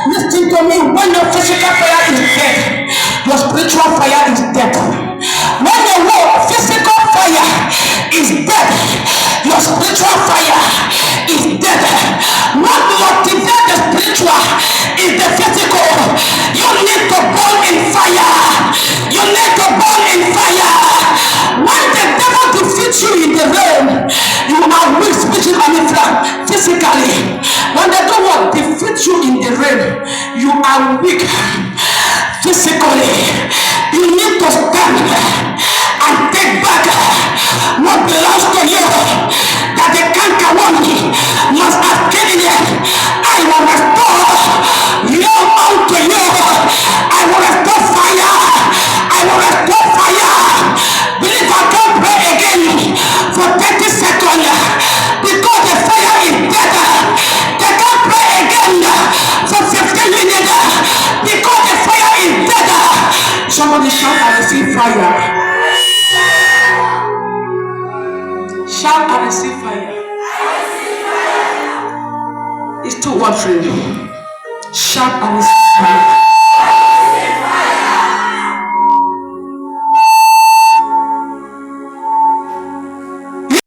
Listen to me. When your physical fire is dead, your spiritual fire is dead. When your physical fire is dead, your spiritual fire is dead. What motivates the spiritual is the physical. You need to burn in fire. You need to burn in fire. When the devil defeats you in the realm, you are weak spiritually, physically. When the devil defeats you in the realm, you are weak physically. You need to stand and take back what belongs to you, that the canker one must have given you. I will restore you unto you. I will restore fire. I will restore fire. Believe I can pray again for 30 seconds because the fire is dead. They can pray again for 15 minutes because the fire is dead. Somebody shout, I receive fire. Shout, I receive fire. It's too watering. Shout, I receive fire.